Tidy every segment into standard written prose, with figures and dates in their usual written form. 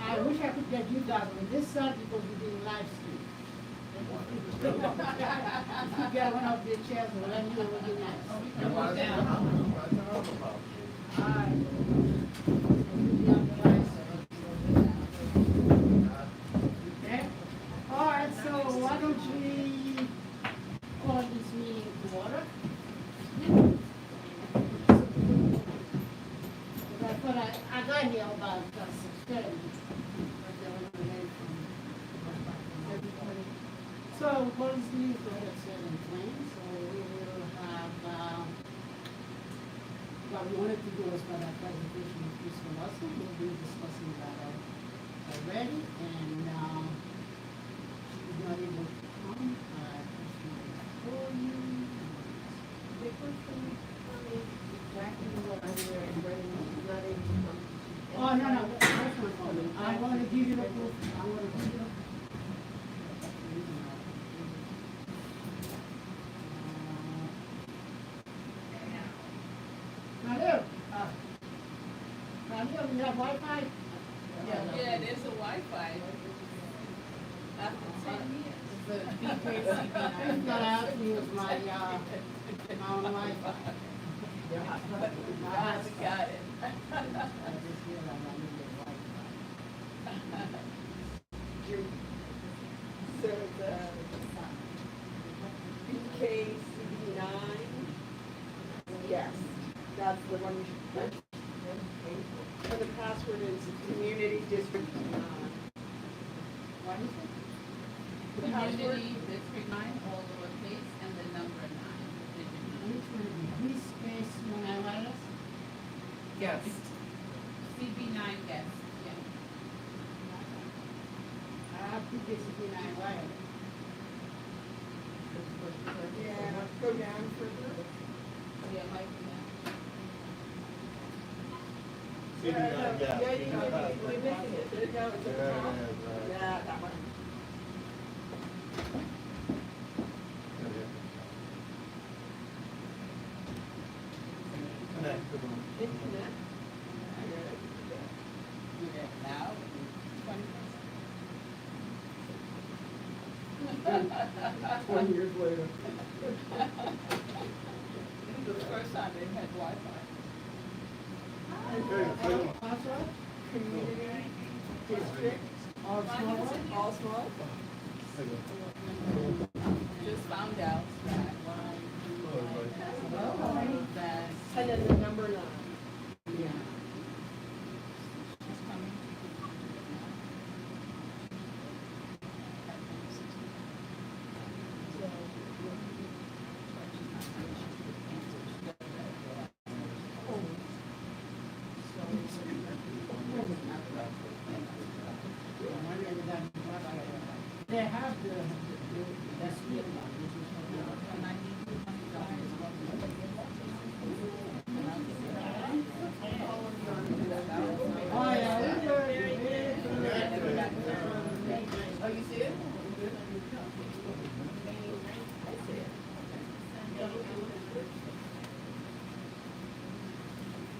I wish I could get you guys on this side because we're doing live stream. If you get one of the chairs, well, let me know what you like. Alright. Okay? Alright, so why don't we call this meeting to order? I thought I got here about 6:30. So what is the at 7:20? So we will have, what we wanted to do was for that presentation of Chris Russell. We'll be discussing that already, and she's not able to come. For you. The question exactly what I wear and bring not able to come. Oh, no, that's my problem. I want to give you the proof. I want to give you the proof. You have Wi-Fi? Yeah, there's a Wi-Fi. After 10 years. The BKCB9. That I have to use my own Wi-Fi. I've got it. So the BKCB9, yes, that's the one you should put. And the password is Community District 9. What is it? The password? Community District 9, all lowercase, and the number 9. Which one is it? This space when I wireless? Yes. CB9 guest, yeah. I have BKCB9 wireless. Yeah, go down further. Yeah, like that. Yeah, you know, you're missing it. There you go. It's at the top. Yeah, that one. Internet. Do that now. 20 years later. This is the first time they've had Wi-Fi. Password? Community District. All small? All small. Just found out that that And then the number 9. Yeah. she's coming. They have the speed one, which is oh yeah, Oh, you see it?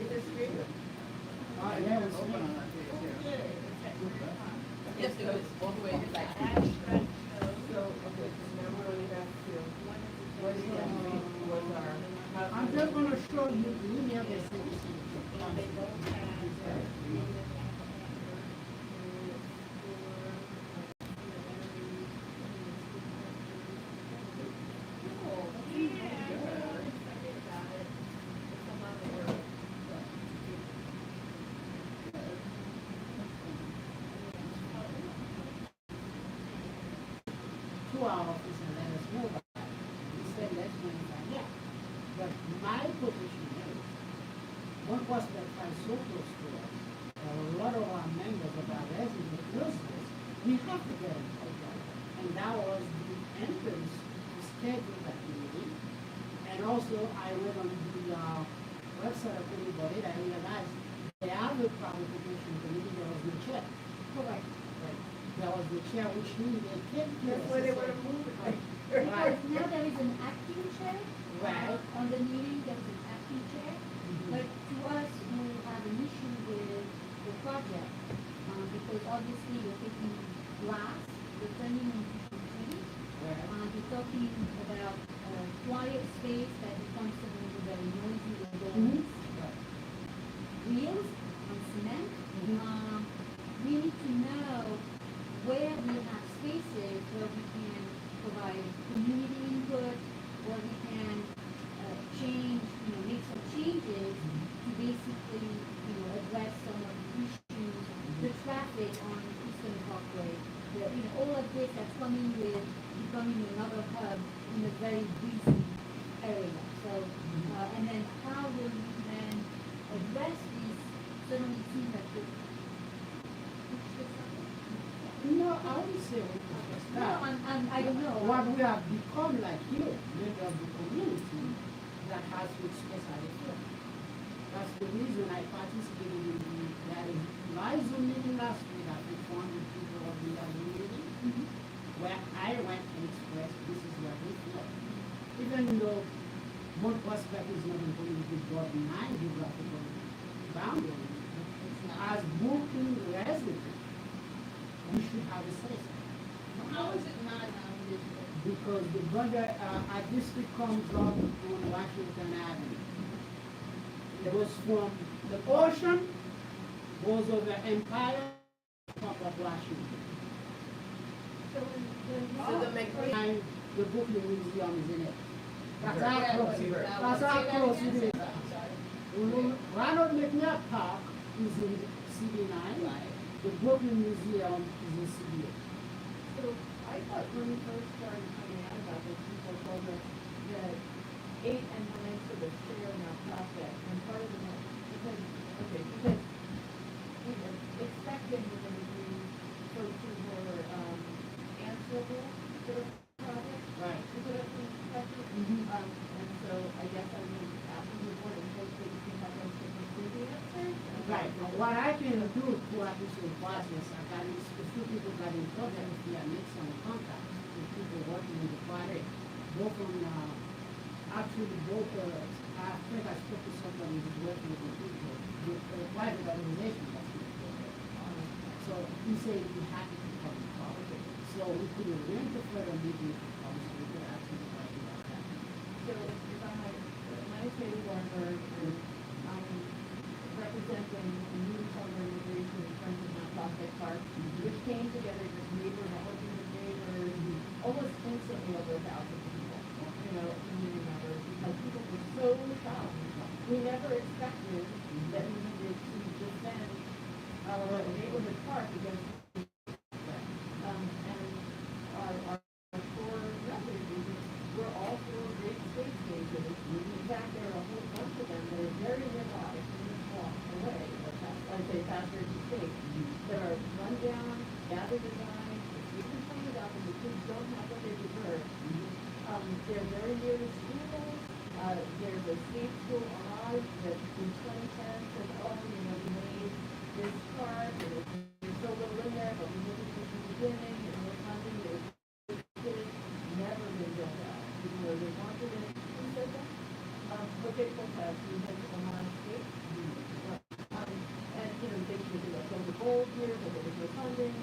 Is it screen? oh yeah, it's speed. Yes, it was all the way to like. So, okay, so now we're going back to what is our. I'm just gonna show you the email they sent me. To our office and let us know about it. He said, let's bring it back. Yeah. But my position is, one person that comes so close to us, a lot of our members of our residents knows this, we have to get involved. And that was the entrance to schedule that meeting. And also, I went on the website of anybody that I realized the other qualification committee, there was no chair. Correct. Right. There was the chair which means they can't give That's us why a they chair. want to move it. Right. Now there is an acting chair. Right. On the meeting, there is an acting chair. But to us, we have an issue with the project, because because obviously you're taking glass, you're turning into concrete. You're talking about quiet space that becomes suddenly very noisy or noise. Wheels on cement. We need to know where we have spaces where we can provide community input, where we can change, make some changes to basically, address some of the issues, the traffic on Eastern Parkway, all of this that's coming with becoming another hub in a very busy area. So, and then how will we then address these suddenly seem that the No, I would say we can no, start. I don't know. What we have become like here, member of the community that has to express how they feel. That's the reason I participated in that Zoom meeting last week that we 400 people of the community, where I went and expressed this is what we feel. Even though Mount Prospect is not in political borderline geographical boundary, as Brooklyn residents, we should have a say. How is it not non-digital? Because the border, our district comes up on Washington Avenue. It goes from the ocean, goes over Empire, top of Washington. So the McLean, And the Brooklyn Museum is in it. That's how Yeah, close but- it is. now, That's say how that close again, it is. say that, I'm sorry. Ronald McNair Park is in CD9. The Brooklyn Museum is in CD8. so I thought when we first started coming out about this, people told us that 8 and 9 sort of share in our process, and part of the, because we expected we're going to do folks who were, answerable to the project. Right. To put up some questions. And so I guess I would ask the board and hope that you can help us to pursue the answers. Right. Now, what I can do to appreciate process, I can, if two people got in touch with me, I make some contacts with people working in the project, both on, actually both, I think I spoke to somebody who's working with the people, with a private organization that's in the project. So he said he'd be happy to come and talk. So we could arrange a further meeting to come, so we could actually talk about that. So if I might, my name is Katie Warburg, and I'm representing the new summer organization in terms of Mount Prospect Park, which came together as neighbor networking with neighbors, almost instantly over 1,000 people, community members, because people were so shocked. We never expected that we needed to defend our neighborhood park against and our core messages, we're all for great space spaces. In fact, there are a whole bunch of them that are very nearby, a minute walk away, I'd say faster to state, that are run down, gather design, we complain about them, the kids don't have what they deserve. They're very near the schools, there's a state school Oz that in 2010 said, oh, we made this park, and there's so little in there, but we look at this in the beginning, and we're funding it. It's never been built out, even though they wanted it. Who said that? Okay, protest, we had a landscape. And, they should do a silver gold here, but there was no funding.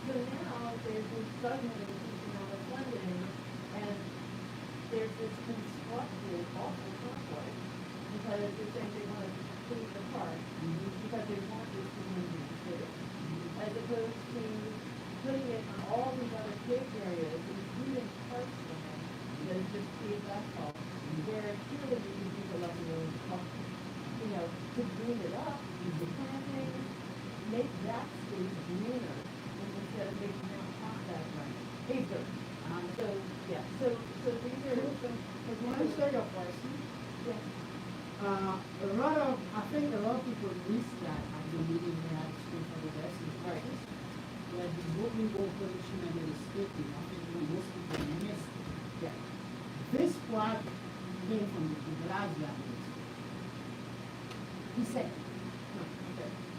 So now there's this suddenly economic funding, and there's this constructive, awful conflict, because they're saying they want to complete the park, because they want this community to fit, as opposed to putting it on all these other paved areas, including parkland, that is just paved asphalt, where clearly we could use $11 million, to green it up, use the plantings, make that space greener, instead of making Mount Prospect acre. So, yeah, so these are some. But when I say your question, Yeah. I think a lot of people missed that at the meeting we had for the rest of the crisis. Where the moving goal position and the stating, I think most people missed it. Yeah. This part came from the Blasio administration. He said,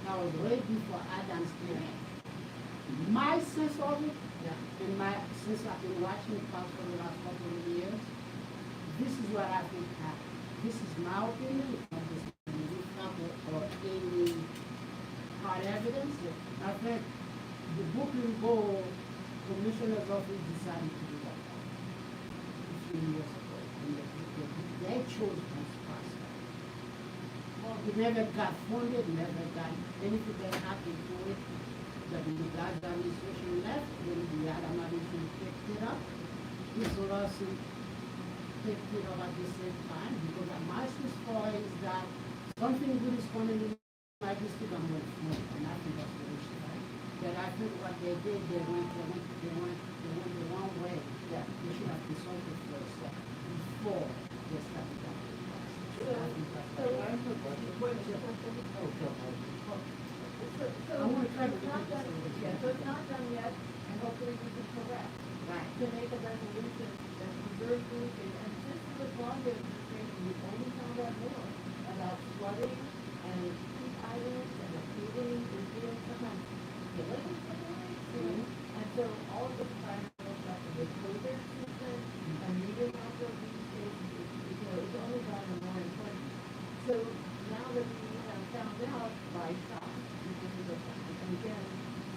that was way before Adam's period. My sense of it, and since I've been watching the park for the last couple of years, this is what I think happened. This is my opinion, it's not just any or any hard evidence. I think the Brooklyn Borough Commissioner's Office decided to do that a few years ago. And they chose Bruce Pascal. Well, it never got funded, never got anything that happened to it. The Gaza administration left, then the Adam administration picked it up. This lawsuit picked it up at the same time, because my thought is that something good is coming in my district, I'm going to fund it, and I think that's the issue, right? But I think what they did, they went the wrong way. Yeah, they should have consulted first, before they started that. So, I think that's so, right. so I wanna try to it's not do this done, a little yeah, bit. so it's not done yet, and hopefully we can correct. Right. To make a resolution that preserves Blue Ridge, and since the Blanco administration, we only found out more about flooding and heat islands and the paving is being sometimes killing something. And so all of this environmental stuff and the closure system and meeting outdoor beach spaces, it's only gotten more important. So now that we have found out by shop, this is a, and again,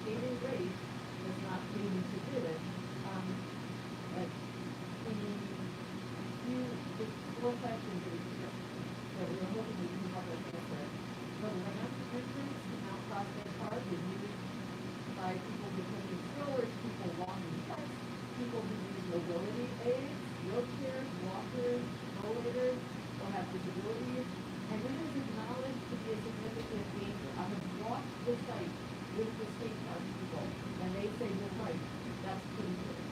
saving grace was not needing to do it. But the four questions that we were hoping we can help us answer. The ramp entrance to Mount Prospect Park is used by people who take strollers, people walking bikes, people who use mobility aids, wheelchairs, walkers, rollators, or have disabilities. And it is acknowledged to be a significant danger. I have walked the site with the state park people, and they say you're right, that's pretty good.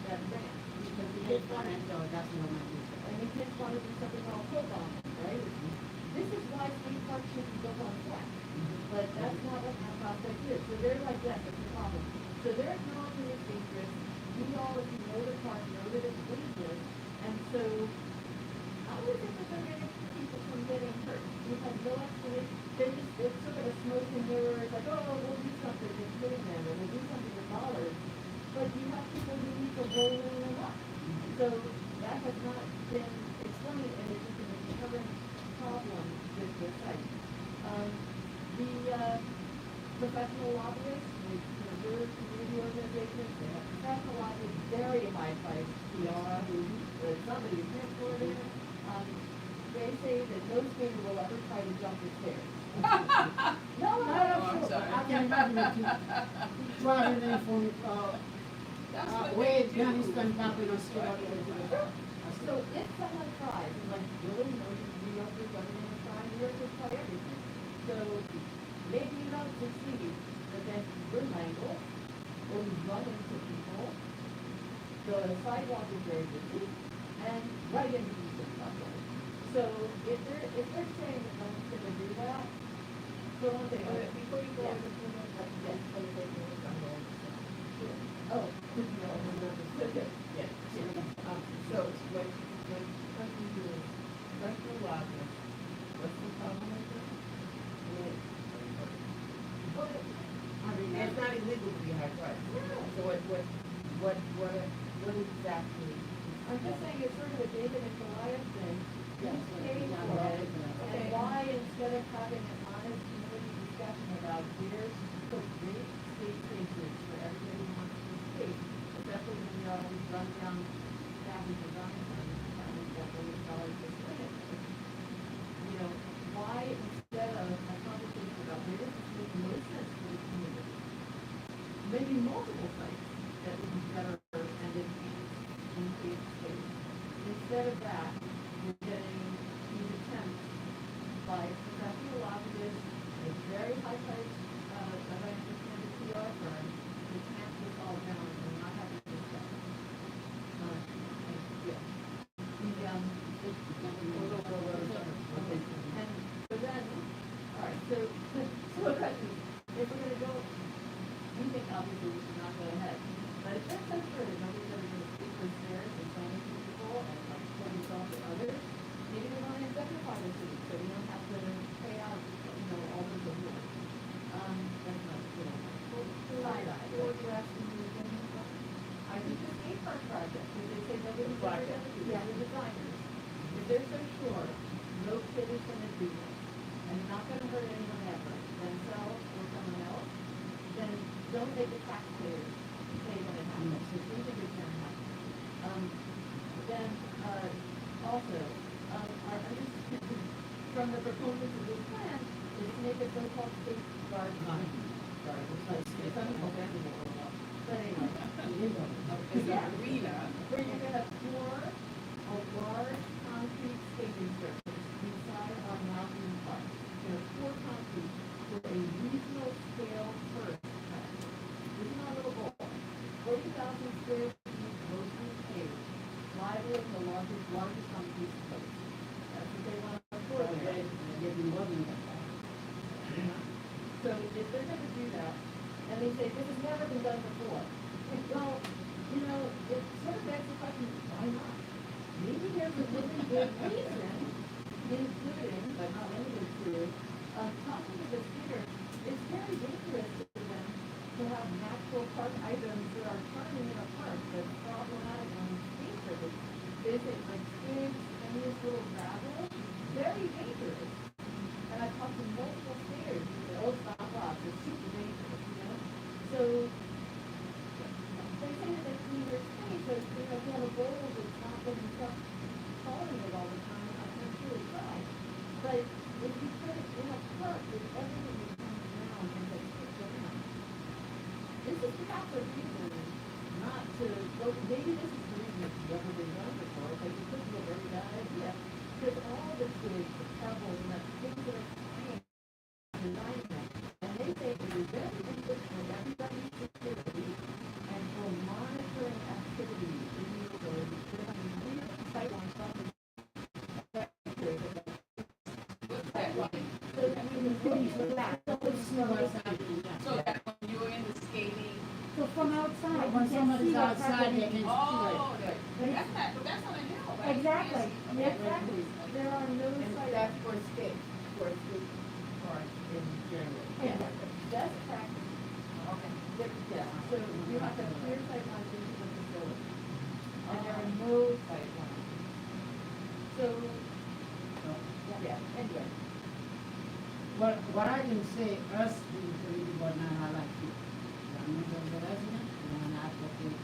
That ramp, because the kids want to, That's not my business. and the kids want to do something called football, right? This is why state parks should be built on track, but that's not what Mount Prospect is. So they're like, yes, it's a problem. So they're acknowledging it's dangerous. We all, if you know the park, know that it's dangerous. And so, how is it that they're getting people from getting hurt? We have no explanation. It's sort of a smoke and mirrors, like, oh, we'll do something to kill them, or we'll do something with dollars. But you have people who need to roll in and up. So that has not been explained, and it's just an inherent problem with the site. Professional lobbyists, we're community organizations, they have professional lobbyists, very high price PR, somebody who's transported. They say that no student will ever try to jump the stairs. No, I'm sorry. I can imagine a kid driving in from, That's what way they down do. Eastern Bumping on Street all the way to the. so if someone tries, and like, really, New York is government is trying, New York is trying everything. So maybe you don't succeed, but then you're mangled, or you run into people, the sidewalk is very busy, and right into the sidewalk. So if they're saying that no one's gonna do that, so one thing, before you go, yes, oh, Yeah. So when country doing special lobbyists, what's the problem with that? I mean, It's not illegal to be high price. So what exactly? I'm just saying it's sort of a David and Goliath thing. Yes, Who's paying yeah, for yeah, it, yeah. and why instead of having an honest community discussion about where's the great state spaces for everybody who wants to state, especially when we always run down average design firms, and that $1 million to spend it. You know, why instead of a conversation about where does this make most sense for the community? Maybe multiple sites that would be better and enhance space. Instead of that, we're getting these attempts by professional lobbyists, a very high price, as I understand the PR firm, to tamp this all down and not have it discussed. Yeah. And so then, all right, so a question, if we're gonna go, we think obviously we should not go ahead, but if that's so sure that nobody's ever gonna speak for stairs and so many people and like put yourself to others, maybe we want to indemnify the city, so we don't have to pay out, all the rules. That's not, side eye. Or you asking me to indemnify? I think the skate park project, because they say nobody's ever gonna do, yeah, the designers, if they're so sure, no kid is gonna do this, and not gonna hurt anyone ever, themselves or someone else, then don't don't make the taxpayers pay when it happens, it's in the return happens. Then, also, our understanding from the proponents of this plan is to make a so-called state guard line. It's unconventional, but anyway. It's an arena. Where you're gonna pour a large concrete skating surface inside our mountain park. You're gonna pour concrete for a regional scale tourist attraction. This is not a little ball. 40,000 square feet, mostly paved, liable in the largest on the East Coast. That's what they want to pour there. So if they're gonna do that, and they say, this has never been done before, well, you know, it sort of begs the question, why not? Maybe there's a really good reason, including, but not limited to, talking to the skier, it's very dangerous to them to have natural park items that are turning in a park that's problematic on the skate surface. Basic, like twigs, and this little gravel, very dangerous. And I've talked to multiple skaters, who say, oh, stop off, it's super dangerous, you know? So, they say that it's in your space, but, you know, if you have a bowl that's not getting stuff falling it all the time, I'm sure it's right. But if you put it in a park with everything that comes around and that sticks around, this is perhaps a reason not to, well, maybe this is the reason it's never been done before, but you could be a very bad idea. Because all the twigs, the pebbles, and the things that are flying the nightmare, and they say it is very interesting for everybody's security and for monitoring activity in the neighborhood. There are weird sightlines from the sightline. So that we can see that. So that when you're in the skating, So from outside, When you can somebody's see what's outside, they happening. can oh, that's on a hill, right? Exactly, Yes. exactly. There are no And sightlines. that's for skate parks in general. Yeah, best practice. Okay. Yeah, so you have to have clear sight lines into the facility. And there are no sight lines. So, yeah, anyway. What I can say, us being community board now, I like it. I'm not a resident, and I'm an advocate,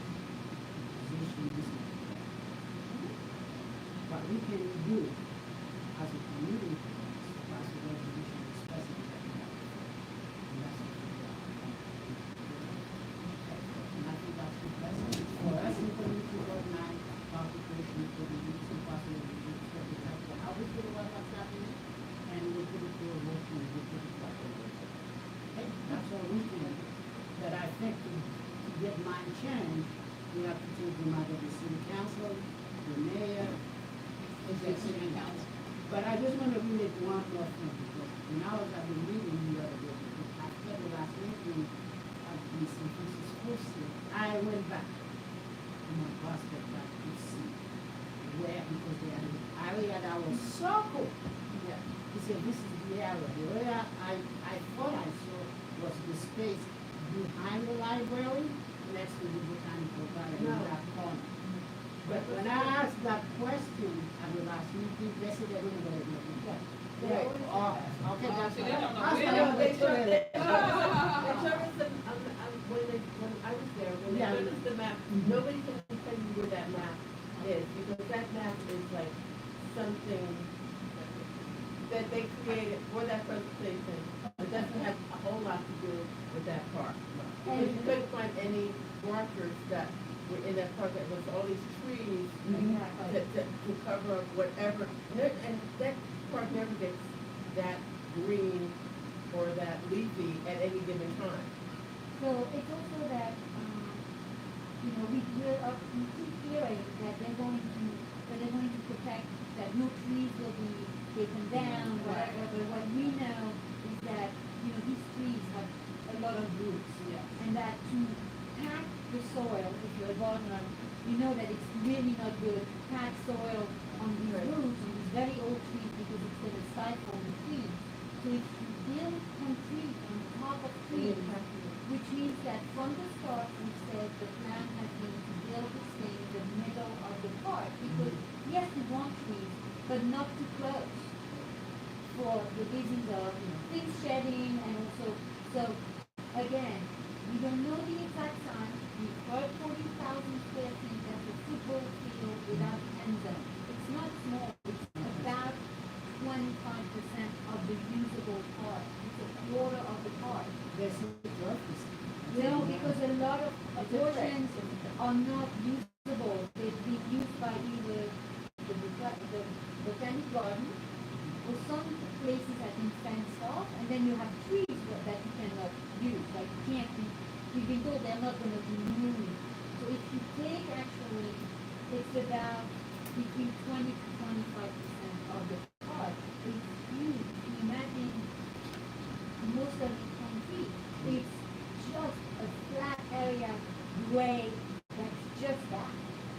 position, this and that. What we can do as a community, is pass a resolution expressing that we have. And that's what we are. And I think that's the best thing. For us in community board now, participation for the youth and possibly how we feel about what's happening, and we put it to a vote and we put it to a vote. Okay, that's all we can do. But I think to get mind change, we have to take them out of the city council, the mayor, the city council. But I just want to relate one more thing, because when I was at the meeting the other day, because after the last meeting at the St. Francis posted, I went back to my prospect that I could see where, because they had an area that was circled. Yeah. He said, this is the area. The area I thought I saw was the space behind the library, next to the botanical garden in No. that corner. But when I asked that question at the last meeting, they said they don't know what they're doing. They Right. always say Oh, that. okay, that's So they right. don't know That's where what They they showed said. it. They showed us the, when I was there, when they Yeah. showed us the map, nobody can tell you where that map is, because that map is like something that they created for that presentation. It doesn't have a whole lot to do with that park. Because you couldn't find any markers that were in that park, that was all these trees Exactly. to cover up whatever. And that park never gets that green or that leafy at any given time. So it's also that, you know, we keep hearing that they're going to protect, that no trees will be taken down, whatever, but what we know is that, you know, these trees have a lot of roots. Yes. And that to pack the soil, if you're a gardener, you know that it's really not good to pack soil on these Right. roots, on these very old trees, because it's going to stifle the trees. So if you build concrete on top of trees, which means that from the start, we said the plan has been to build this thing in the middle of the park, because yes, we want trees, but not too close for the reasons of, you know, things shedding, and also, so again, we don't know There's a lot of No, because a lot of It's a portions trick. are not usable. They've been used by either the botanic garden, or some places have been fenced off, and then you have trees that you cannot use, like can't be, you've been told they're not gonna be moved. So if you take actually, it's about between 20 to 25% of the park. It's huge. Imagine most of it concrete. It's just a flat area, gray, that's just that.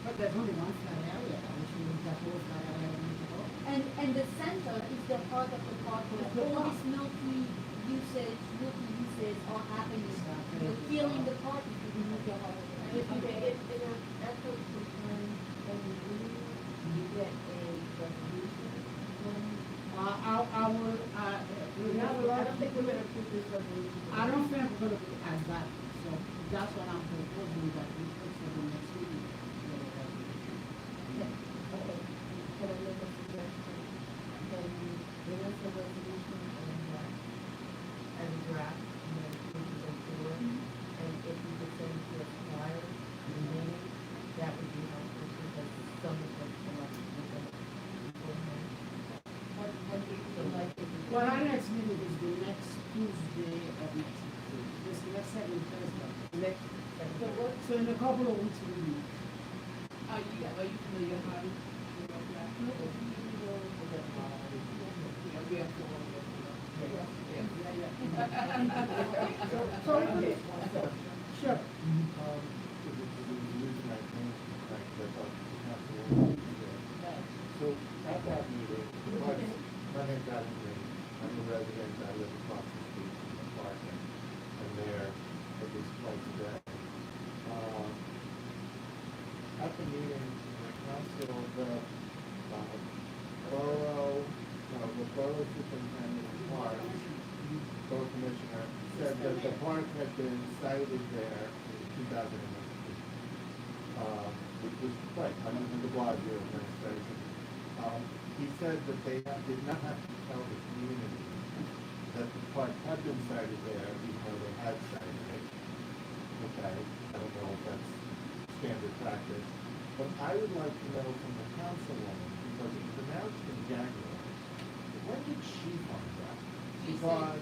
But there's only one flat area, which means that whole flat area needs to go. And the center is the part of the park where all this multi-uses are happening. You're killing the park if you remove the whole. And if you get, after some time, when you leave, you get a resolution. I will, We have a lot of things we're gonna put this resolution. I don't think we're gonna be as bad, so that's what I'm proposing, that we put for the next meeting. Okay, can I make a suggestion? Can you bring us a resolution and draft, and then we can go forward? And if you could send to us prior to the meeting, that would be helpful, because some of us come up with them beforehand. What do you feel like if you? Well, our next meeting is the next Tuesday of next week, this next second Thursday. Next, So what, so in a couple of weeks we meet. Are you familiar how to do that? Yeah, we have to all go through that. So, okay, sure. So at that meeting, my name's Adam Green, I'm a resident, I live across the street from the park, and there at least twice a day. At the meeting, the council, the borough superintendent of parks, borough commissioner, said that the park had been cited there in 2018. Which was right, under the Blasio administration. He said that they did not have to tell the community that the park had been cited there, even though they had cited it. Okay, I don't know if that's standard practice, but I would like to know from the councilwoman, because it was announced in January, when did she find out? Because,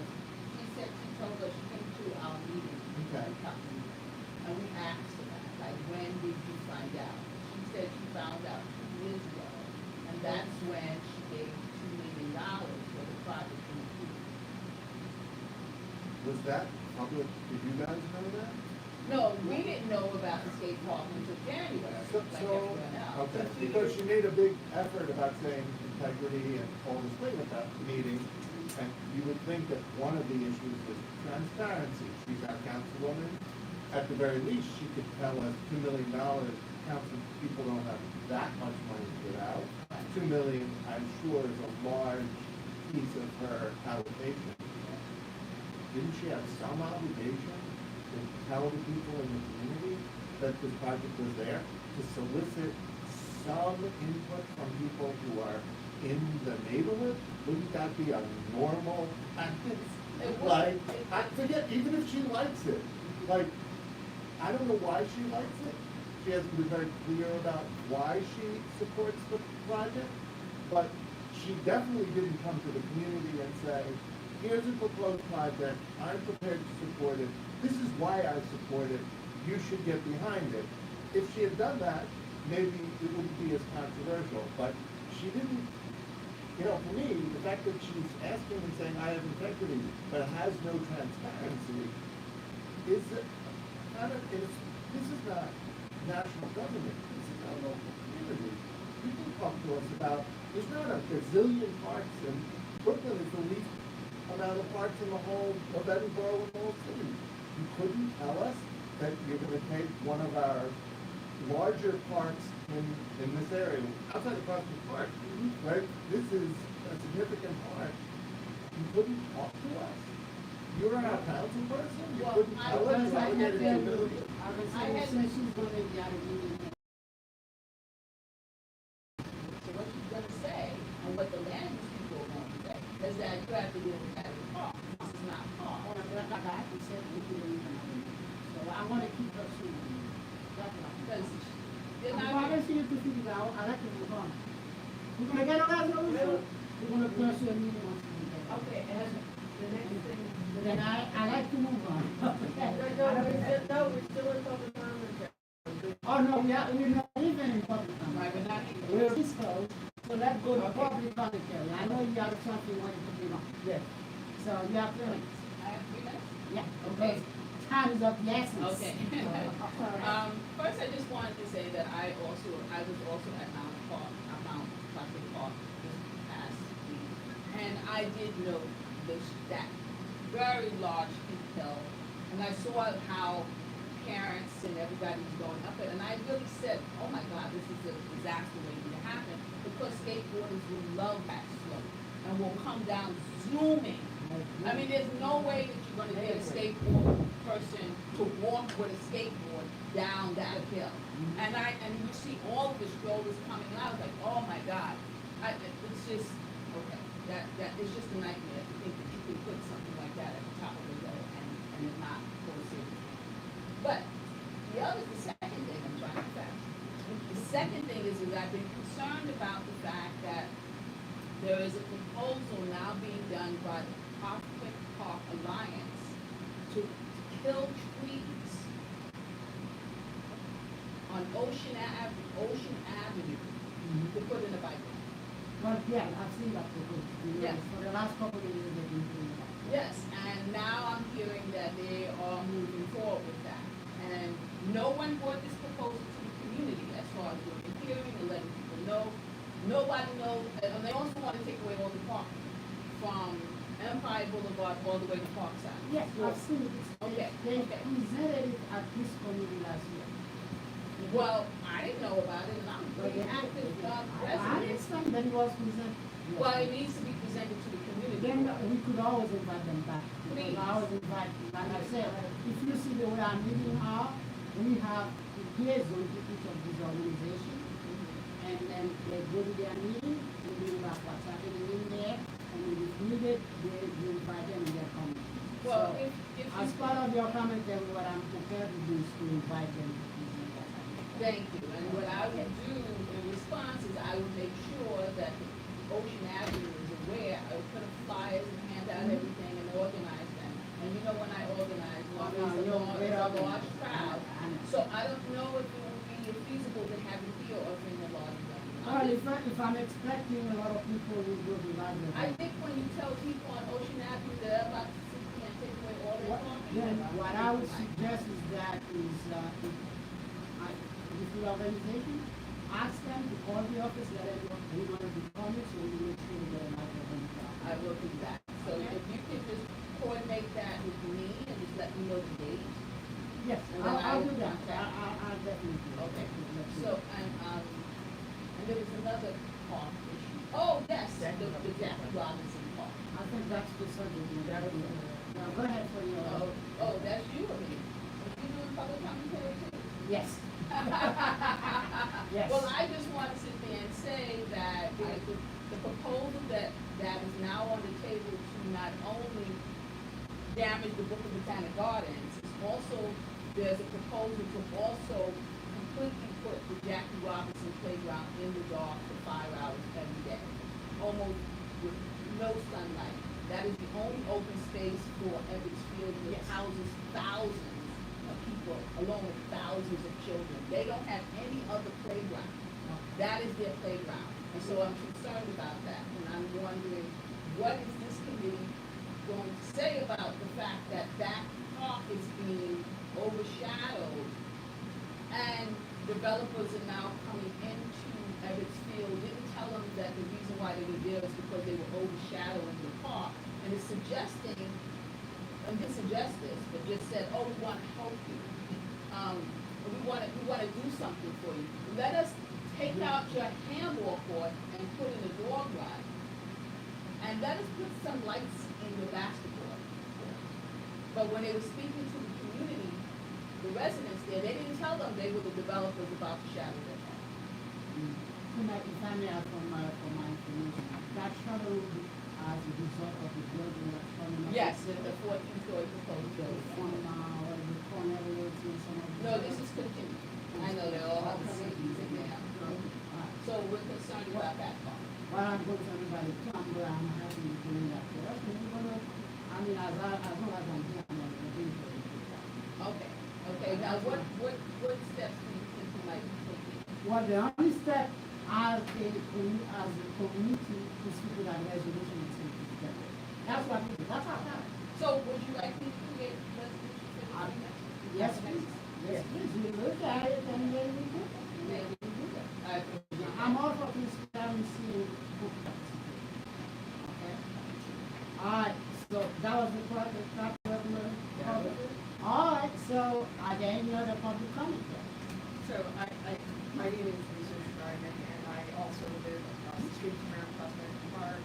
She said she told us she came to our meeting. Okay. And we asked her that, like, when did you find out? She said she found out 2 years ago, and that's when she gave $2 million for the project in the future. was that public, did you guys know that? No, we didn't know about the skate park until January, So, like everyone else. okay, 2 because years she made a big effort about saying integrity and all this thing at that meeting, and you would think that one of the issues was transparency. She's our councilwoman. At the very least, she could tell us $2 million, council people don't have that much money to get out. 2 million, I'm sure, is a large piece of her allocation. Didn't she have some obligation to tell the people in the community that this project was there, to solicit some input from people who are in the neighborhood? Wouldn't that be a normal practice? It would. Like, I forget, even if she likes it, like, I don't know why she likes it. She hasn't been very clear about why she supports the project, but she definitely didn't come to the community and say, here's a proposed project, I'm prepared to support it, this is why I support it, you should get behind it. If she had done that, maybe it wouldn't be as controversial, but she didn't, you know, for me, the fact that she's asking and saying, I have integrity, but has no transparency, is this is not national government, this is not local community. You can talk to us about, there's not a gazillion parks in Brooklyn, it's the least amount of parks in the whole of Edinburgh and the whole city. You couldn't tell us that you're gonna take one of our larger parks in this area, outside of Prospect Park, right? This is a significant park. You couldn't talk to us? You're our council person, you Well, couldn't I- tell us I how to had get been- $2 million? I was I saying, had- since she's gonna be out of meeting. So what she's gonna say, and what the land use people are gonna say, is that you have to do it at the park. This is not park. Like I have to say, I wanna keep pursuing. That's what I'm Because doing. they're I'm not. promising you to figure it out, I like to move on. We're gonna get a resolution, we're gonna pursue a meeting once we get it. Okay, and the next thing. But then I like to move on. No, we're still in public comment. Oh, no, we're not even in public comment. Right, we're not. We're disclosed, so let's go to Okay. public commentary. I know you have something you want to put on. Yes. So you have feelings. I have 3 minutes? Yeah. Okay. Time is of the essence. Okay. First, I just wanted to say that I was also at Mount Prospect Park this past week. And I did note that very large peak hill. And I saw how parents and everybody was going up it. And I really said, oh my God, this is a disaster waiting to happen. Because skateboarders will love that slope and will come down zooming. I mean, there's no way that you're gonna get a skateboard person to walk with a skateboard down that hill. And you see all of the strollers coming out, like, oh my God. It's just, okay, that is just a nightmare to think that you can put something like that at the top of the hill and it not go serious. But the second thing I'm trying to say. The second thing is that I've been concerned about the fact that there is a proposal now being done by the Prospect Park Alliance to kill trees on Ocean Avenue to put in a bike lane. Well, yeah, I've seen that before. Yes. For the last couple of years, they've been doing that. Yes, and now I'm hearing that they are moving forward with that. And no one brought this proposal to the community as far as doing a hearing and letting people know. Nobody knows, and they also want to take away all the parking from Empire Boulevard all the way to Parkside. Yes, I've seen it. Okay, They okay. presented it at this committee last year. Well, I didn't know about it, and I'm a pretty active I resident. understand that it was presented. Well, it needs to be presented to the community. Then we could always invite them back. Please. I always invite, like I said, if you see the way our meeting are, we have liaison to each of these organizations. And then they go to their meeting, we bring back what's happening in there, and if needed, we invite them and they're coming. Well, So, if as you, part of your commentary, what I'm prepared to do is to invite them to present what's happening. thank you, and what I would do in response is I would make sure that the Ocean Avenue is aware. I would put up flyers and hand out everything and organize them. And you know when I organize, Oh, no, there's you're a great large organizer. crowd. I know. So I don't know if it would be feasible to have it here or bring a large crowd. Well, if I'm expecting a lot of people will go to that. I think when you tell people on Ocean Avenue that they're about to sit here and take away all their parking. Then what I would suggest is that if the organization, ask them to call the office, let them know we want to be coming, so we make sure we get an out of them. I will do that. So if you could just coordinate that with me and just let me know the date. Yes, And then I'll do I- that. I'll definitely do that. Okay. Let you So, know. and there was another park issue. Oh, yes, the Jackie Robinson Park. I think that's the subject. Now, go ahead for your. Oh, that's you or me? You doing public commentary too? Yes. Yes. Well, I just want to sit there and say that the proposal that is now on the table to not only damage the Book of Botanic Gardens, is also, there's a proposal to also completely put the Jackie Robinson Playground in the dark for 5 hours every day, almost with no sunlight. That is the only open space for Ebbets Field, which Yes. houses thousands of people, along with thousands of children. They don't have any other playground. That is their playground. And so I'm concerned about that. And I'm wondering, what is this committee going to say about the fact that that park is being overshadowed and developers are now coming into Ebbets Field, didn't tell them that the reason why they were there is because they were overshadowing the park, and is suggesting, and didn't suggest this, but just said, oh, we want to help you. We want to do something for you. Let us take out your handball court and put in a dog ride. And let us put some lights in your basketball court. But when they were speaking to the community, the residents there, they didn't tell them they were the developers about to shadow their park. If I may add for my information, that shuttle will be as a result of the building that's coming up. Yes, the 14-story proposed building. From, what is it, Cornell Road to talking about that part. Well, I'm going to everybody too, I'm happy to doing that for us, and we're gonna, I mean, as long as I'm here, I'm gonna do it. Okay, now what steps do you think you might be taking? Well, the only step as a community to speak with that resolution is to get it. That's what we do, that's our time. So would you like me to create a resolution for the I- next? Yes, please, yes, please, we look at it and then we do it. Maybe we do that. I appreciate that. I'm all for transparency and book okay? Alright, so that was the project, that regular public. Alright, so are there any other public comment there? So my name is Lisa Schreiman, and I also live across the street from Mount Prospect Park.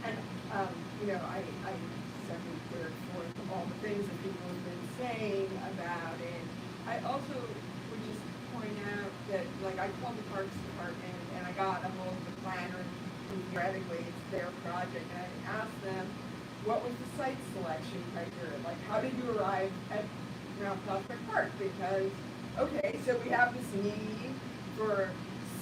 And, I certainly heard for all the things that people have been saying about it. I also would just point out that, like, I called the Parks Department, and I got a hold of the planner, who theoretically it's their project, and I asked them, what was the site selection criteria? Like, how did you arrive at Mount Prospect Park? Because, okay, so we have this need for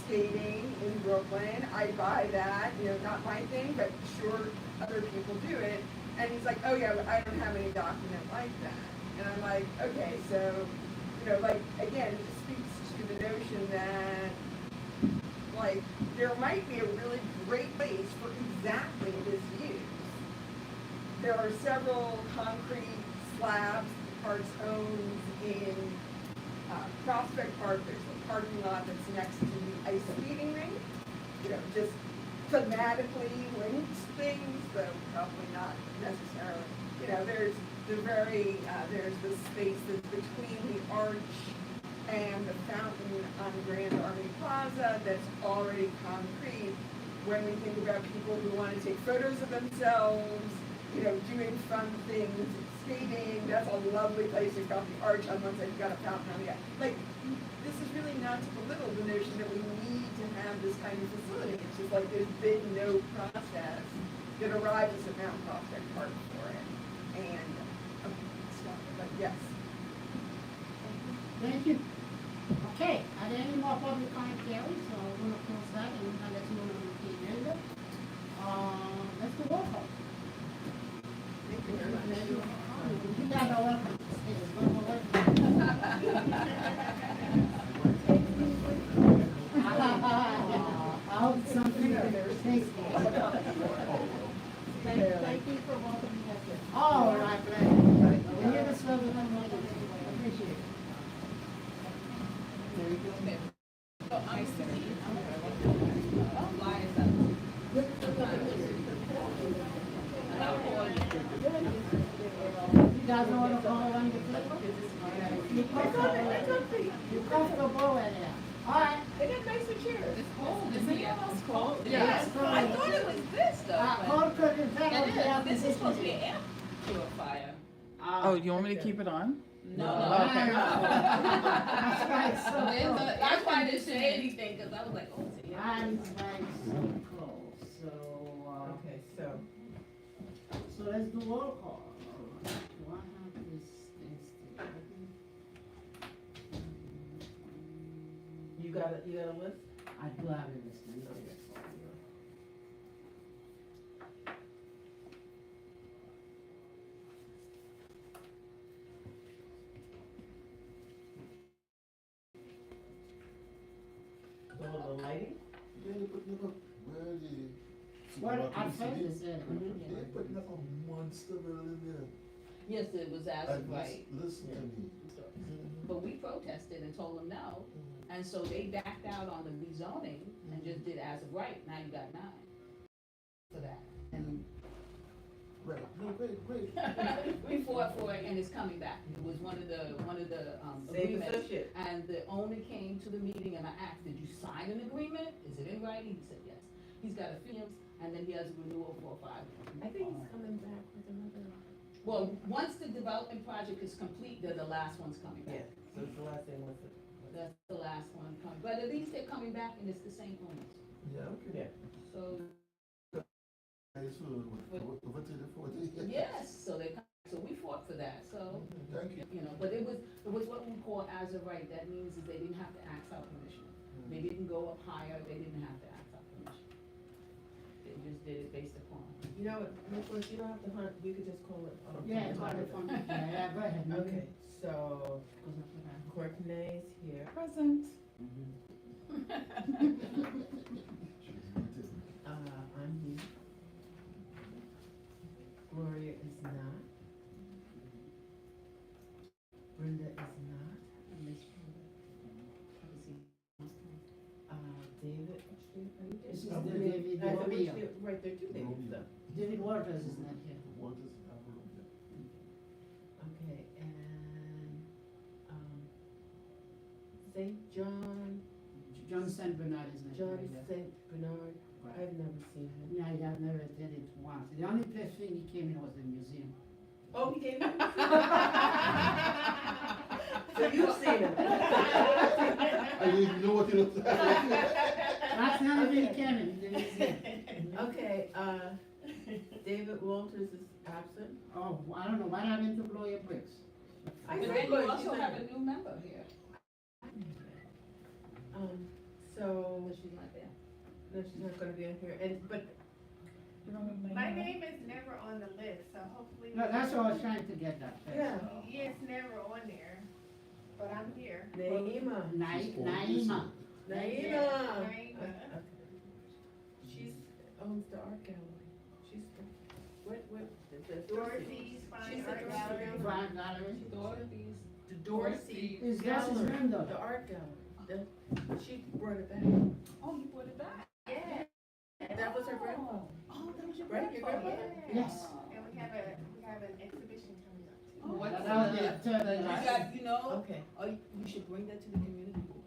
skating in Brooklyn. I buy that, not my thing, but sure, other people do it. And he's like, oh yeah, but I don't have any document like that. And I'm like, okay, so, again, it just speaks to the notion that, like, there might be a really great place for exactly this use. There are several concrete slabs the Parks owns in Prospect Park. There's a parking lot that's next to the ice skating rink. Just thematically linked things, though probably not necessarily. There's the space that's between the arch and the fountain on Grand Army Plaza that's already concrete. When we think about people who want to take photos of themselves, doing fun things, skating, that's a lovely place. You've got the arch on one side, you've got a fountain on the other. Like, this is really not to belittle the notion that we need to have this kind of facility. It's just like there's been no process that arrives at Mount Prospect Park for it. And, but yes. Thank you. Okay, are there any more public comment, Gary? So I'm gonna close that and I'll let you know when we get agenda. Let's do roll call. Thank you very much. You guys are welcome. It's one more welcome. I hope something tasty. Thank you for welcoming us in. All right, glad. And you're the service I'm appreciate it. Okay. So I see, line is up. And I'll call you. You guys know what to call on your clipper? You're comfortable in there. All right. They got nicer chairs. It's cold, isn't it? It's cold. Yes. I thought it was this though. Cold curtain, that was the It is, this is supposed to be opposition. an air purifier. Oh, you want me to keep it on? No, Okay. That's right, so close. That's why I didn't say anything, cause I was like, oh, it's an air Mine's purifier. like so close, so, Okay, so. so let's do roll call. Do I have this thing still open? You got a list? I do have a list, let me get it for you. The lighting? Well, at first it said, They're putting up a monster in there. Yes, it was as of right. Listen to me. But we protested and told them no, and so they backed out on the rezoning and just did as of right, now you got 9 for that. And Wait. we fought for it and it's coming back. It was one of the Save agreements. associate. And the owner came to the meeting and I asked, did you sign an agreement? Is it in writing? He said yes. He's got a feelings and then he has a renewal for 5 years. I think he's coming back with another. Well, once the development project is complete, they're the last ones coming Yeah, back. so it's the last thing, what's it? That's the last one coming, but at least they're coming back and it's the same owners. Yeah, okay. Yeah. So, So, yes, so so we fought for that, so, Thank you. but it was what we call as of right. That means that they didn't have to ask our permission. They didn't go up higher, they didn't have to ask our permission. you just did it based upon. You know what, Nicholas, you don't have to hunt, we could just call it. Yeah, it's all the fun, yeah, go ahead. Okay, so Courtney's here, Present. I'm here. Gloria is not. Brenda is not. David, actually, are you This is David? the David I thought we Romeo. should- Right, there are two Davids though. David Walters is not here. Okay, and, Saint John, John Saint Bernard is not John here. Saint Bernard, I've never seen him. Yeah, I have never did it once. The only place thing he came in was the museum. Oh, he came in? So you've seen him? I didn't even know what to do. That's the only thing he came in, the museum. Okay, David Walters is absent. Oh, I don't know, what happened to Gloria Briggs? I But said then you Gloria, also she's have not a new member here. So, But she's not there. no, she's not gonna be on here, and, but, You don't have My name? name is never on the list, so hopefully. No, that's what I was trying to get that. yeah, It's never on there, but I'm here. Naima. Naima. Naima. Naima. Okay. She's, owns the art gallery. She's, the Dorothy's Fine She's Art a Gallery. Fine gallery. Dorothy's. The Dorsey Is that his Gallery, granddaughter? the art gallery. She brought it back. Oh, you brought it back? Yeah. That was her grandfather. Oh, that was your Right, your grandfather. grandfather? Yes. And we have an exhibition coming up too. Oh, That what's was the that? third You last. got, you know, Okay. oh, you should bring that to the community board.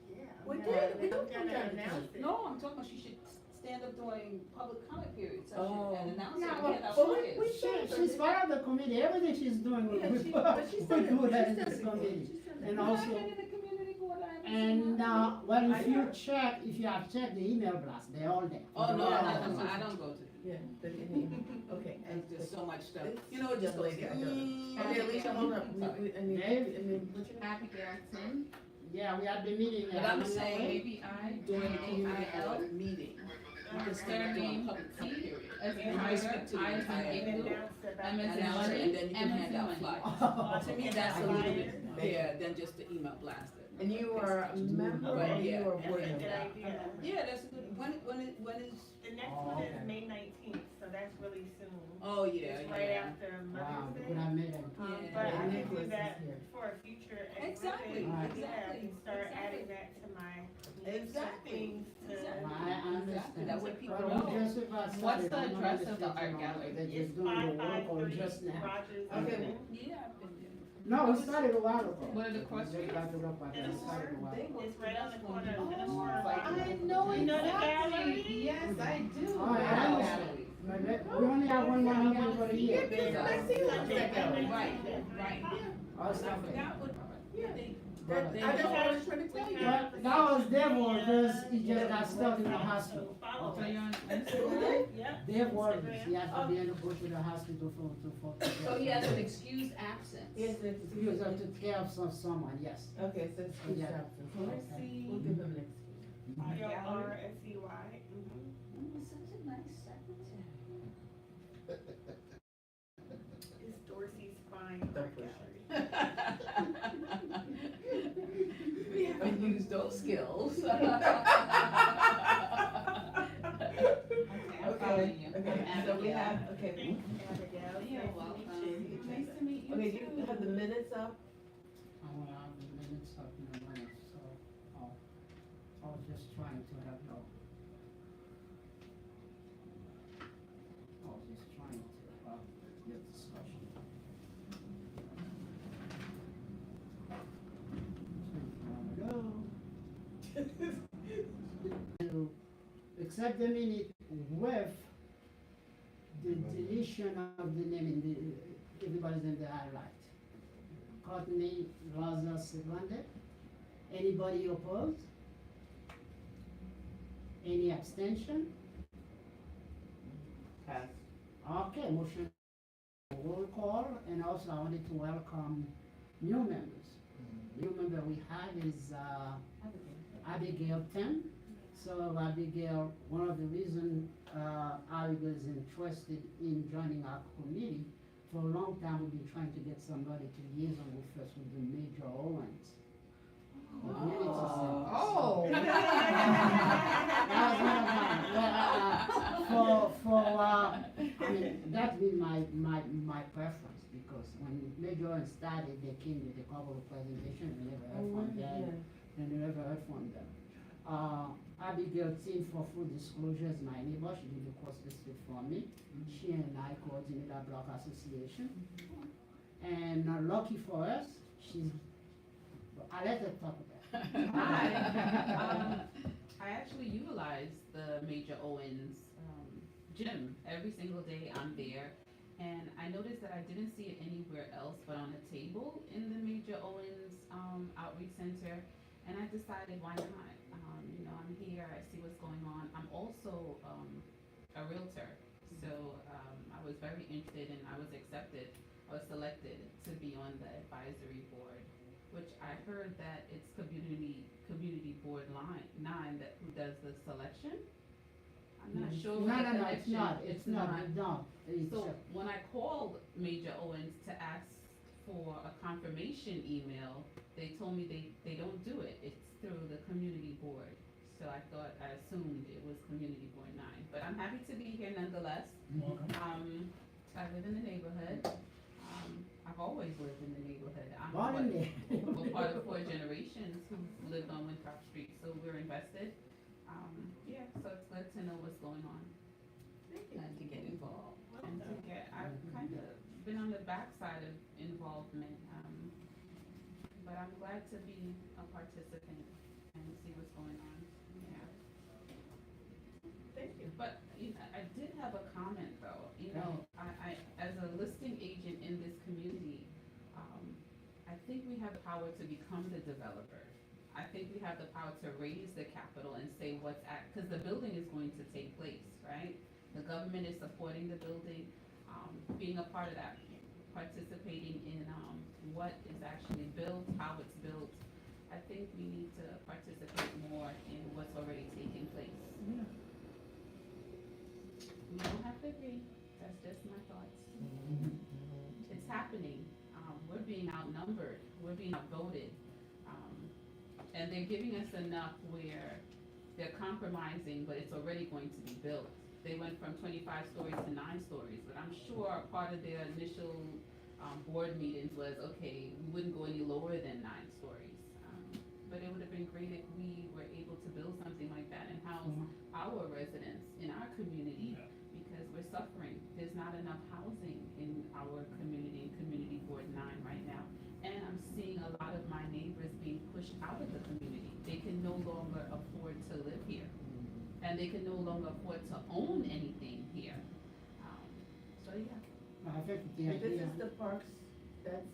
Yeah. We I'm did, gonna- we do I'm from gonna time to announce time. it. No, I'm talking about she should stand up during public comment period session Oh. and announce it Yeah, and but- hand out but flyers. we- She's part of the committee, everything she's doing, we Yeah, we she- but she's done it. do that in She's done this it before. committee. She's done it. And But also, I've been in the community board, I haven't seen and, that. well, I if you know. check, if you have checked the email blast, they're all there. Oh, no, Yeah. I don't go to, Yeah, okay. and there's so much stuff, It's you know, it just young goes. lady, I know. And then Alicia, hold up, Sorry. I mean, Dave? what's your name? Abigail Tim, Yeah, we had the meeting. But I'm saying maybe I, during the community AIL, board meeting, you can stand Surname during public comment period. as in And you Tiger, speak to the I as in entire- Igloo, Announce about M as in Announce it, and then you can M as hand in out money. flyers. To me, that's a little bit Flyers. better than just the email blaster. And you are a member or Right, you yeah. are a That's board a good member? idea. Yeah, that's a good, when is, The next Oh, one okay. is May 19th, so that's really soon. oh, yeah, It's right yeah. after Wow, Mother's Day. good I made it. Yeah. But I can Nicholas do is that here. for a future Exactly, exhibit. Right. Yeah, I can start exactly. adding that to my list of Exactly. things to. Exactly. I understand. That way people Well, know. we just about What's started. the I'm not address of the mistaken, art or gallery? They're It's just doing the work or 553 just now. Rogers Okay. Avenue. Yeah, I've been there. No, we started a while ago. What are the cross They streets? got it up, but we started a while ago. It's right on the corner of Oh, Minnesota. I know You know the exactly. gallery? Yes, I do. Oh, yeah. But we only have one more meeting for the year. I see you at that gallery. Right, right. Oh, I stop it. forgot what, Yeah. they, But- they. I just was trying to tell you. But that was Dave Walters, he just got stuck in the hospital. Follow So us. you're on Who Instagram? did? Yep. Dave Walters, Instagram. he had to be in the go to the hospital for. So he has an excused absence. Yes, He was up to care of someone, yes. Okay, so it's good Yeah. stuff. We'll give him an excuse. RSCY. Oh, such a nice secretary. It's Dorsey's Fine Don't Art push Gallery. We haven't used those skills. I'm following you. Okay, I'm so we Abigail. have, okay. Abigail, You're nice to welcome. meet you. Nice to meet you Okay, too. do you have the minutes up? I want to have the minutes up in a minute, so I was just trying to have no. I was just trying to get discussion. To accept the minute with the deletion of the name in the, everybody's in the highlight. Courtney Raza seconded. Anybody opposed? Any abstention? Pass. Okay, motion. Roll call, and also I wanted to welcome new members. New member we have is Abigail Tim, So Abigail, one of the reasons Abigail is interested in joining our committee, for a long time we've been trying to get somebody to liaison with us with the Major Owens Community Center. Oh. I mean, that's been my preference, because when Major Owens started, they came with a couple of presentations, we never heard from them, and we never heard from them. Abigail Tin, for full disclosure, is my neighbor. She did the course listed for me. She and I coordinate our block association. And lucky for us, I let her talk about it. Hi. I actually utilize the Major Owens gym every single day. I'm there. And I noticed that I didn't see it anywhere else but on a table in the Major Owens Outreach Center. And I decided, why not? I'm here, I see what's going on. I'm also a realtor, so I was very interested, and I was selected to be on the advisory board, which I heard that it's community board 9 that who does the selection. I'm not sure. what the No, it's connection- not. So when I called Major Owens to ask for a confirmation email, they told me they don't do it. It's through the community board. So I assumed it was community board 9. But I'm happy to be here nonetheless. I live in the neighborhood. I've always lived in the neighborhood. Born in there. We're part of 4 generations who've lived on Winthrop Street, so we're invested. So it's good to know what's going on and to get involved. And I've kind of been on the backside of involvement, but I'm glad to be a participant and see what's going on. Thank you. But I did have a comment though. I as a listing agent in this community, I think we have the power to become the developer. I think we have the power to raise the capital and say because the building is going to take place, right? The government is supporting the building, being a part of that, participating in what is actually built, how it's built. I think we need to participate more in what's already taking place. Yeah. We don't have to agree, that's just my thoughts. It's happening, we're being outnumbered, we're being outvoted. And they're giving us enough where they're compromising, but it's already going to be built. They went from 25 stories to 9 stories, but I'm sure part of their initial board meetings was, okay, we wouldn't go any lower than 9 stories. But it would have been great if we were able to build something like that and house our residents in our community, because we're suffering. There's not enough housing in our community, in Community Board 9 right now. And I'm seeing a lot of my neighbors being pushed out of the community. They can no longer afford to live here. And they can no longer afford to own anything here. So yeah, I think the This idea. is the parks, that's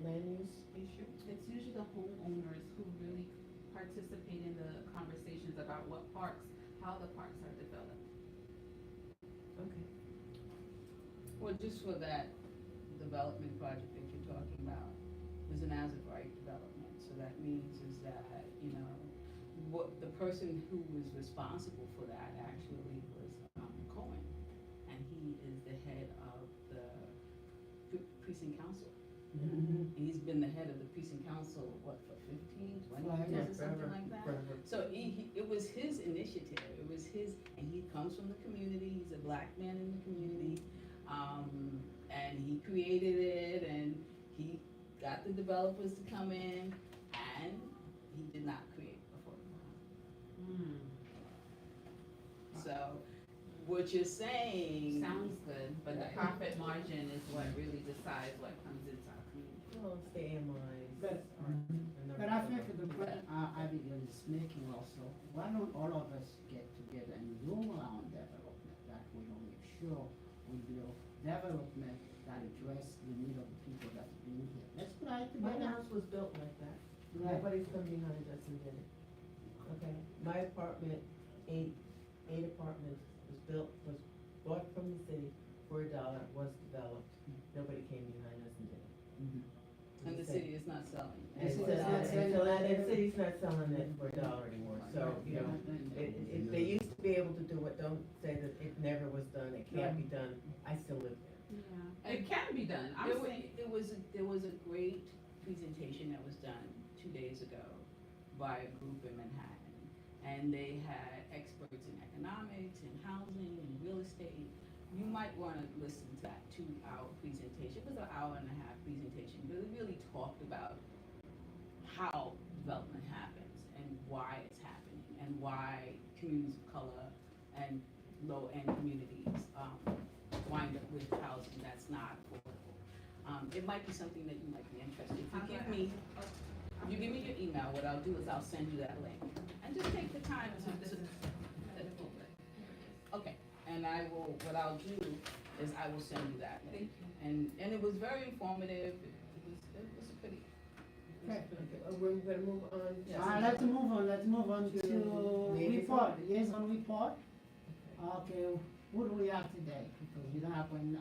land use issue? it's usually the homeowners who really participate in the conversations about how the parks are developed. Okay. Well, just for that development project that you're talking about, is an as-of-right development. So that means is that, what the person who was responsible for that actually was Cohen. And he is the head of the precinct council. He's been the head of the precinct council, what, for 15, 20 years or something like that? So it was his initiative, it was his, and he comes from the community, he's a black man in the community, and he created it, and he got the developers to come in, and he did not create affordable housing. So, what you're saying. Sounds good, but the profit margin is what really decides what comes into our community. Well, it's the AMIs. But I think the point Abigail is making also, why don't all of us get together and do our own development? That we will make sure we build development that address the need of the people that's being here. Let's try it My together. house was built like that. Right. Nobody's come behind us and did it. Okay, my apartment, eight apartments was bought from the city for $1, was developed. Nobody came behind us and did it. Mhm. And the city is not selling. The And city so, is not selling and it. the city's not selling it for $1 anymore, so, you know, they used to be able to do it, don't say that it never was done, it can't be done, I still live there. Yeah, it can be done. I'm saying, There was a great presentation that was done 2 days ago by a group in Manhattan. And they had experts in economics and housing and real estate. You might wanna listen to that 2-hour presentation. It was an hour-and-a-half presentation, but it really talked about how development happens and why it's happening and why communities of color and low-end communities, wind up with housing that's not affordable. It might be something that you might be interested in. If you give me your email, what I'll do is I'll send you that link. And just take the time to, okay, and what I'll do is I will send you that link. And it was very informative, it was pretty. Okay. We're gonna move on. Let's move on to Liaison. report, liaison report. Okay, what do we have today? Because we don't have one,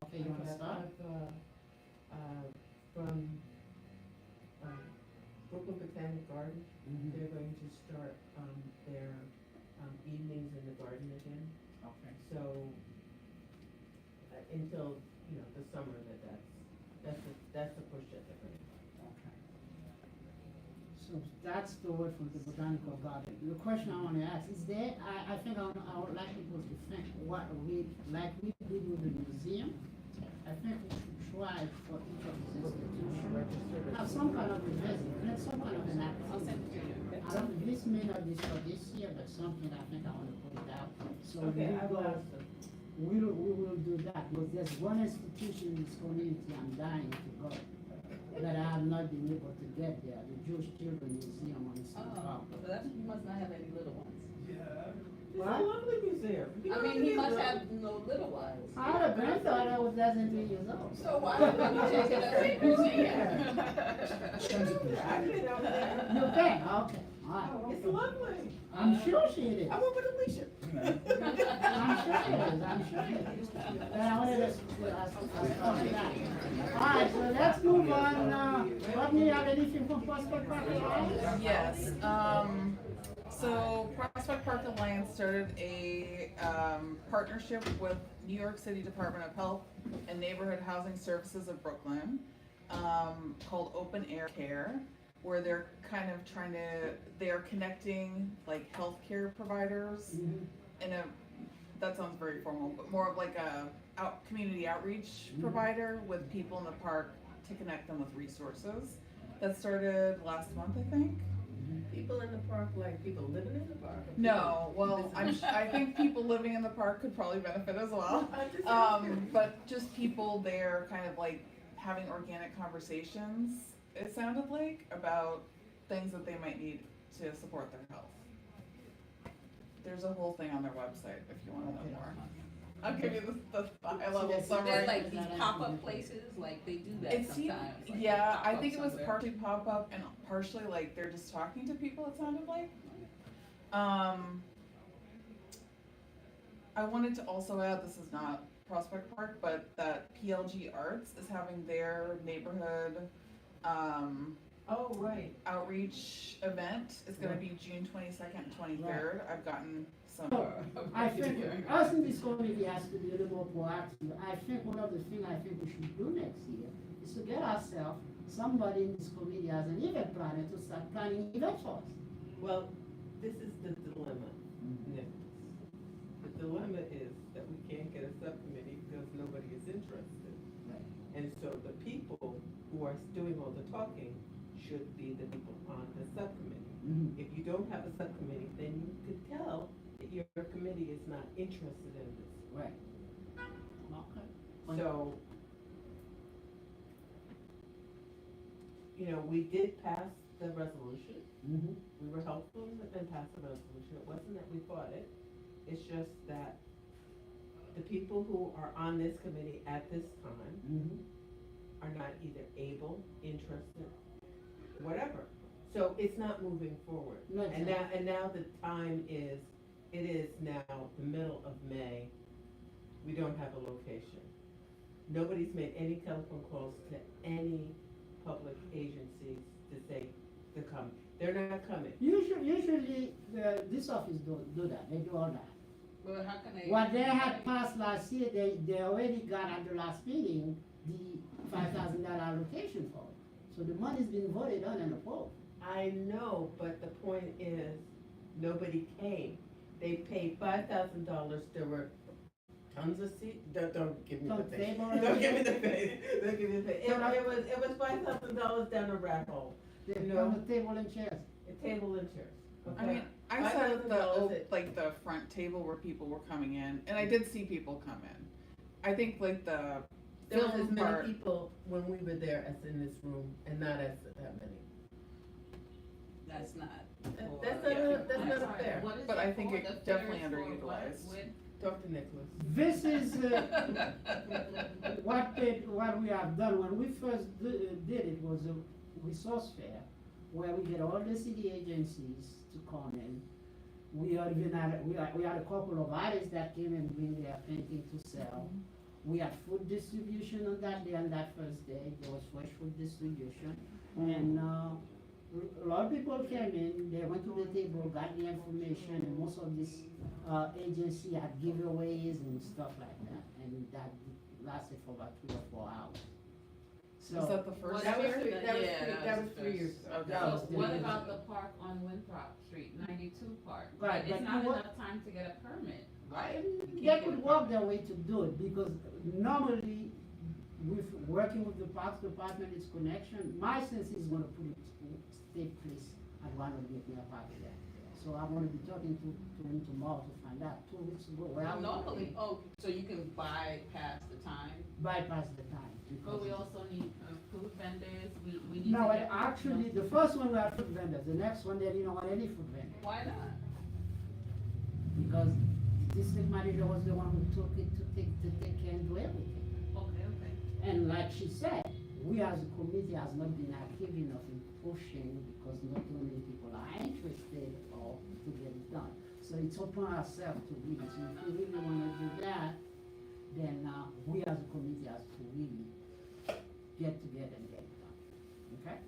okay, you wanna start? From, Brooklyn Botanic Garden, Mhm. they're going to start, their, evenings in the garden again. Okay. So, until, the summer, that's the push that they're going to. Okay. So that's the word from the botanical garden. The question I wanna ask, is there, I think I would like people to think what like we did with the museum, I think we should try for each of these institutions, have some kind of a visit, and some kind of an I'll activity. send it to you, okay? I don't, this may not be for this year, but something I think I wanna put it out. So Okay, I will go, ask them. we will do that, because there's one institution in this community I'm dying to go, that I have not been able to get there, the Jewish Children Museum on East Oh, Park. so that's, you must not have any little ones. It's a lovely museum. You I know mean, what he it must is, have no little ones. I had a granddaughter that was less than 3 years old. So why don't you take it to the museum? I've been over there. You can, okay, alright. It's lovely. I'm sure she is. I went with Alicia. I'm sure she is, I'm sure she is. But I wanted to, alright, so let's move on, Rodney, you have anything from Prospect Park Alliance? Yes, so Prospect Park Alliance started a, partnership with New York City Department of Health and Neighborhood Housing Services of Brooklyn, called Open Air Care, where they're kind of they're connecting like healthcare providers in that sounds very formal, but more of like a community outreach provider with people in the park to connect them with resources. That started last month, I think. People in the park, like people living in the park? or No, people well, I think people living in the park could probably benefit as well. I'm just asking. But just people there kind of like having organic conversations, it sounded like, about things that they might need to support their health. There's a whole thing on their website if you wanna know more. I'll give you the high level They're summary. like these pop-up places, like they do that It seemed, sometimes. like yeah, pop I up think it was somewhere. partially pop-up and partially like they're just talking to people, it sounded like. I wanted to also add, this is not Prospect Park, but that PLG Arts is having their neighborhood, Oh, right. outreach event. It's gonna be June 22nd and 23rd. I've gotten some. I think, us in this community has to be a little more proactive. I think one of the things I think we should do next year is to get ourselves, somebody in this community as an event planner to start planning events for us. Well, this is the dilemma. Nick. The dilemma is that we can't get a subcommittee because nobody is interested. And so the people who are doing all the talking should be the people on the subcommittee. If you don't have a subcommittee, then you could tell that your committee is not interested in this. Right. Okay. So, we did pass the resolution. Mm-hmm. We were helpful and passed the resolution. It wasn't that we fought it. It's just that the people who are on this committee at this time Mm-hmm. are not either able, interested, whatever. So it's not moving forward. No, it's And not. now the time is, it is now the middle of May. We don't have a location. Nobody's made any telephone calls to any public agencies to say, to come. They're not coming. Usually, this office do that, they do all that. Well, how can they? What they had passed last year, they already got at the last meeting, the $5,000 allocation for it. So the money's been voted on and approved. I know, but the point is, nobody came. They paid $5,000, there were tons of seats, don't give me the Some face. table Don't give me and- the face, don't give me the face. It was $5,000 down a rat hole, They You put know. on the table and chairs. a table and chairs, I mean, okay? I sat at the, $5,000 it- like the front table where people were coming in, and I did see people come in. I think like the There was as film many part, people when we were there as in this room, and not as that many. That's not. That's not I'm sorry, fair. what is But it I think for? it's The fair definitely is for what? underutilized. With- Talk to Nicholas. This is, what we have done, when we first did it, was a resource fair, where we get all the city agencies to come in. We had a couple of artists that came and bring their painting to sell. We had food distribution on that day, on that first day, there was fresh food distribution. And, a lot of people came in, they went to the table, got the information, and most of this, agency had giveaways and stuff like that. And that lasted for about 3 or 4 hours. was that the first That was year? three, that was Yeah, three, that that was was the 3 years first. ago. That was So the what reason. about the park on Winthrop Street, 92 Park? Right, It's but not you what- enough time to get a permit, right? They could work their way to do it, because normally, with working with the Parks Department, its connection, my sense is gonna put it state police at one of the near park there. So I'm gonna be talking to him tomorrow to find out. 2 weeks ago, where I was Normally, so you can bypass the time? bypass the time. But we because- also need food vendors, we need to No, get. actually, the first one we had food vendors, the next one, they didn't want any food vendor. Why not? Because the district manager was the one who took it to take care and do everything. Okay, okay. And like she said, we as a committee has not been active enough in pushing, because not too many people are interested or to get it done. So it's upon ourselves to really, so if we really wanna do that, then, we as a committee has to really get together and get it done, okay?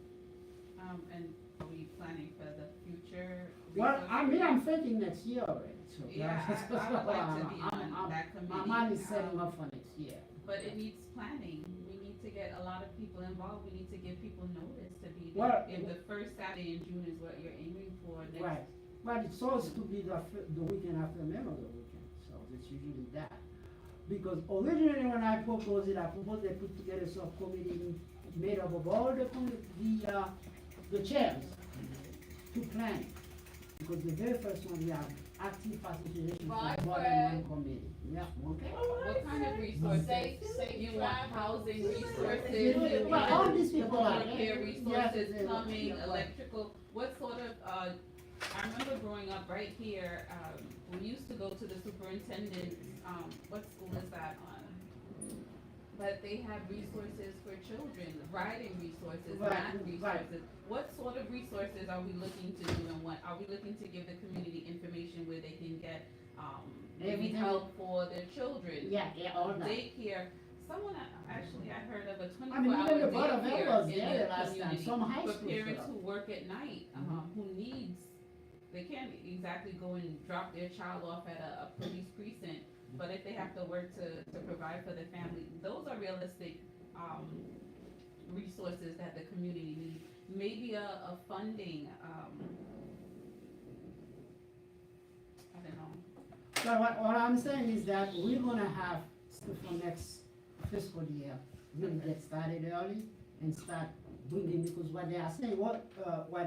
And are we planning for the future? Well, I mean, I'm resource? thinking next year already, so. Yeah, I would like to be on that committee. My mind is setting up for next year. But it needs planning, we need to get a lot of people involved, we need to give people notice to be Well, there. If the first Saturday in June is what you're aiming for, next. Right, but it's supposed to be the weekend after Memorial Weekend, so it's usually that. Because originally when I proposed it, they put together a subcommittee made up of all the chairs to plan it. Because the very first one, we have active participation from more than one committee. Yeah, okay? What kind of resources? Safe You want travel. housing Yeah, resources? well, all these people are- Care yes, resources, yes, plumbing, yes. electrical, what sort of, I remember growing up right here, we used to go to the superintendent's, what school is that on? But they have resources for children, riding resources, Right, math right. resources. What sort of resources are we looking to do, and what, are we looking to give the community information where they can get, maybe Everything. help for their children? Yeah, all that. Daycare, someone, actually, I heard of a I mean, 24-hour even the Board of Health daycare was in there the last time, community some high for schools parents were. who work at night, who needs, they can't exactly go and drop their child off at a police precinct, but if they have to work to provide for their family, those are realistic, resources that the community needs. Maybe a funding, I don't know. So what I'm saying is that we're gonna have stuff for next fiscal year, really get started early and start bringing, because what they are saying, what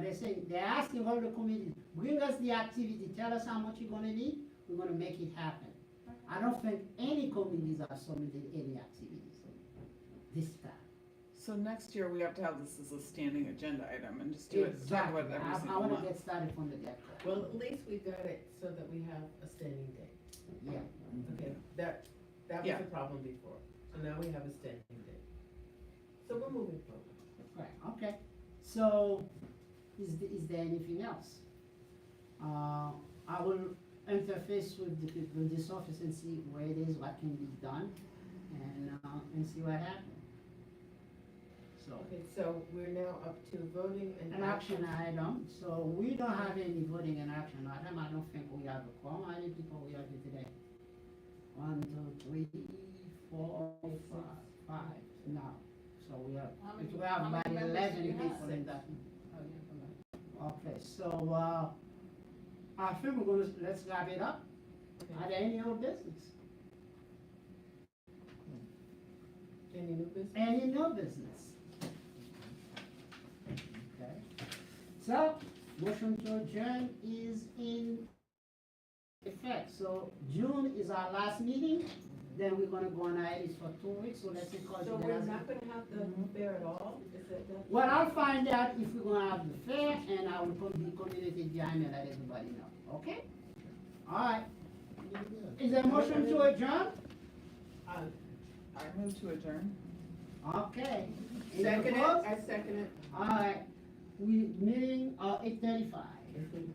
they're saying, they're asking all the committees, bring us the activity, tell us how much you're gonna need, we're gonna make it happen. I don't think any committees have submitted any activities this time. So next year, we have to have this as a standing agenda item and just do it, talk Exactly, about it every I single wanna month. get started from the get-go. Well, at least we got it so that we have a standing date. Yeah. Okay, that was Yeah. the problem before, so now we have a standing date. So we're moving forward. Right, okay. So, is there anything else? I will interface with this office and see where it is, what can be done, and see what happens. so. Okay, so we're now up to voting and An action item, so we don't have any voting and action item, I don't think we have a quorum, how many people we have here today? 1, 2, 3, 4, 5, now, so we have, we have how about many members 11 do you have? people in that. Oh, yeah, come on. Okay, so, I think we're gonna, let's wrap it up. Are there any other business? Any new business? Any new business? Okay. So, motion to adjourn is in effect, so June is our last meeting, then we're gonna go on hiatus for 2 weeks, so let's call So it the we're last. not gonna have the fair at all? Is that? Well, I'll find out if we're gonna have the fair, and I will communicate via email, let everybody know, okay? All right, is there a motion to adjourn? I move to adjourn. Okay. Any Second it, opposed? I second it. All right, we meeting, 8:35.